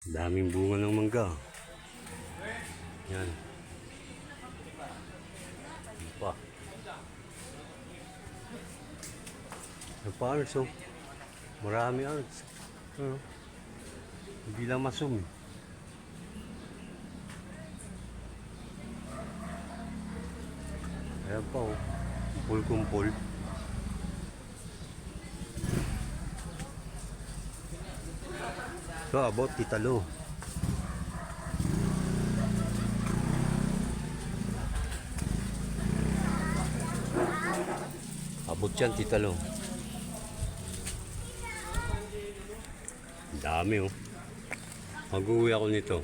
Daming bunga ng mangga. Yan. Ano pa? Ano pa, Arts, oh? Marami, Arts. Hindi lang masum. Ayan pa, oh. Kumpul-kumpul. So, about titalo. Abot yan, titalo. Dami, oh. Mag-uwi ako nito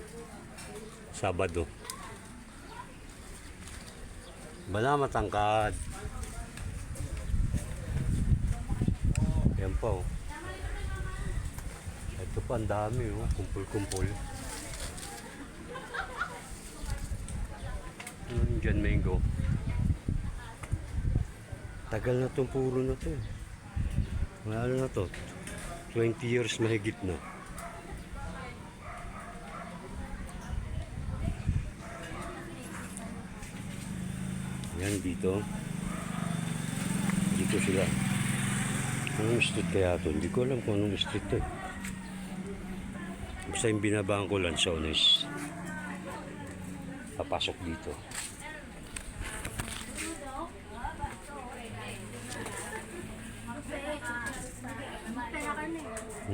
Sabado. Bala matangkad. Yan pa, oh. Ito pa, ang dami, oh. Kumpul-kumpul. Indian mango. Tagal na itong puro na ito. Ano na to? 20 years mahigit na. Yan dito. Dito sila. Anong street kaya ito? Hindi ko alam kung anong street ito. Basta yung binabaan ko Lanzones. Papasok dito.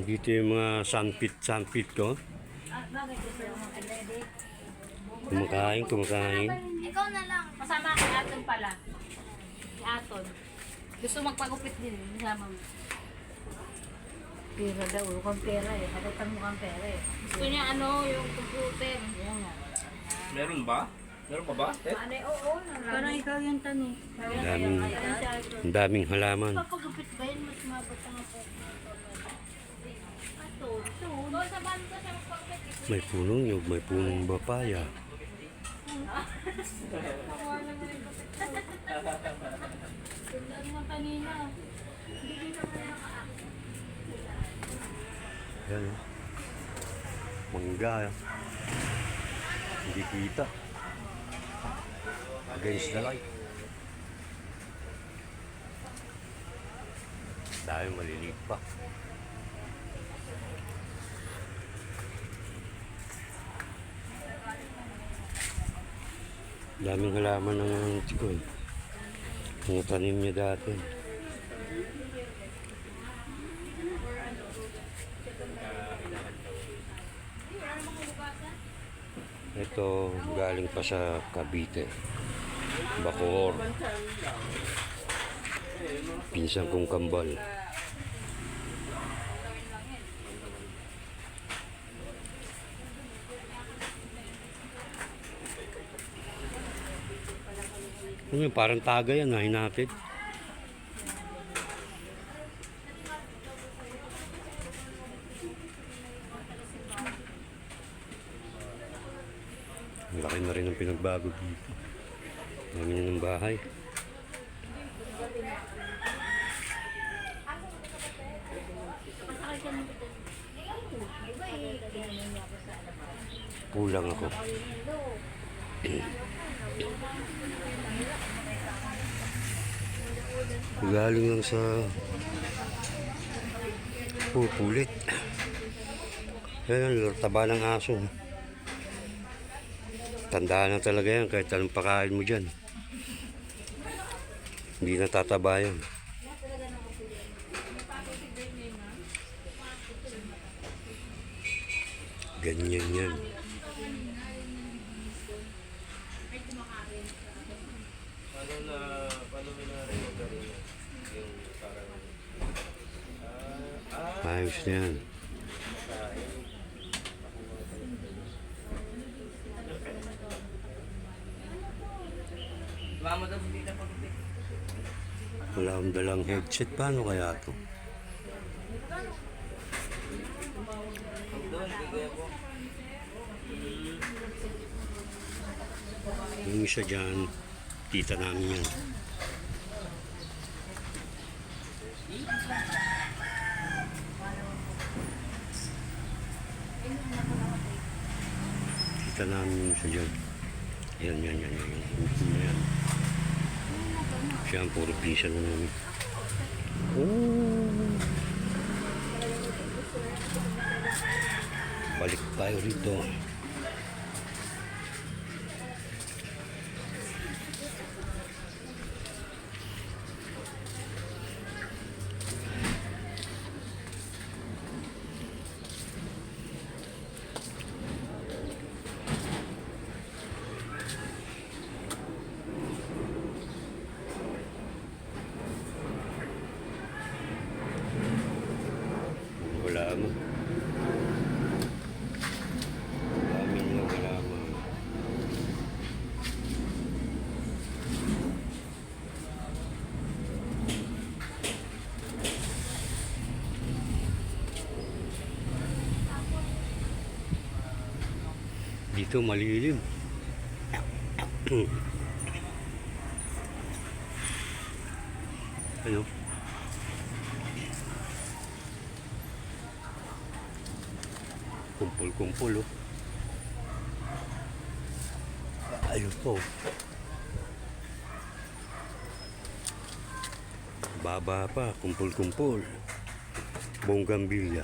Dito yung mga sandpit ko. Kumakain. Ikaw na lang. Masama kay Aton pala. Si Aton. Gusto magpagupit din. Masama mo. Pera daw, kung pera eh. Nakita mo kang pera eh. Gusto niya yung computer. Yan nga. Meron ba? Meron pa ba? Oo. Parang ikaw yung tanong. Ang daming halaman. Papagupit ba yun? Mas mabot ang ako. Doon sa banda siya magpagupit. May punong nyug, may punong papaya. Tundaan mo kanina. Yan, oh. Mangga. Hindi kita. Against the light. Dahil maliliit pa. Daming halaman ng tiko eh. Ang tanim niya dati. Ito galing pa sa Cavite. Bacoor. Pinsan kong kambal. Ano yun, parang taga yan, hinatid. Laki na rin ang pinagbago dito. Dami na ng bahay. Kulang ako. Galing lang sa pupulit. Ayan, taba ng aso. Tandaan na talaga yan kahit anong pakain mo dyan. Hindi na tataba yan. Ganyan yan. Paano na rin yung parang Ayos na yan. Mama daw hindi na pagupit. Wala akong dalang headset. Paano kaya ito? Doon, bigay ako. Yung isa dyan, tita namin yan. Nakita namin siya dyan. Yan. Yan. Siya ang puro pinsan na namin. Oh. Balik tayo rito. Wala mo. Daming na wala mo. Dito malilim. Ano? Kumpul-kumpul oh. Ayun po. Baba pa, kumpul-kumpul. Bonggambilya.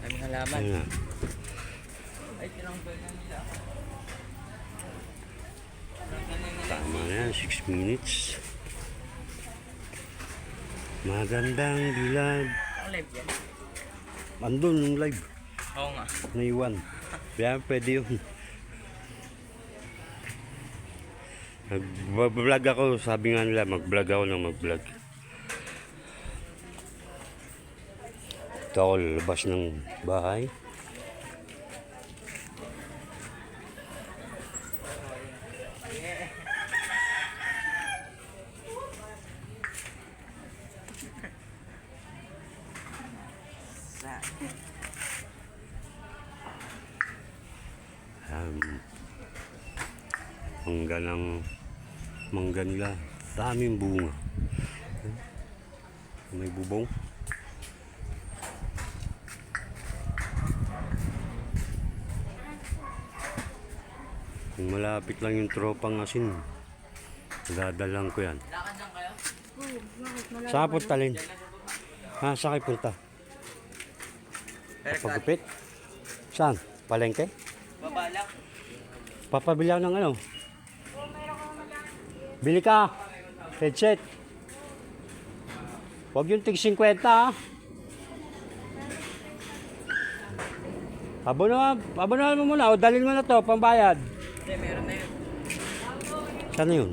Daming halaman. Ayun na. Ay, tinanggal na nila. Tama na yan, 6 minutes. Magandang dilag. Ang live yan. Andun yung live. Oo nga. Naiwan. Kaya pwede yun. Nag-vlog ako, sabi nga nila, mag-vlog ako ng mag-vlog. Ito ako lalabas ng bahay. Mangga nila, daming bunga. May bubong. Kung malapit lang yung tropang asin, dadalang ko yan. Lakad lang kayo? Saan punta, Lin? Ha, saan kayo punta? Papagupit? Saan? Palengke? Babalak. Papabili ako ng ano? Bili ka. Headset. Huwag yung tig 50 ha. Abonahan mo muna. O dalhin mo na to, pambayad. Hindi, meron na yun. Saan na yun?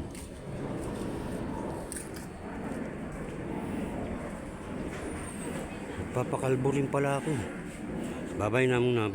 Nagpapakalbo rin pala ako. Babay na muna.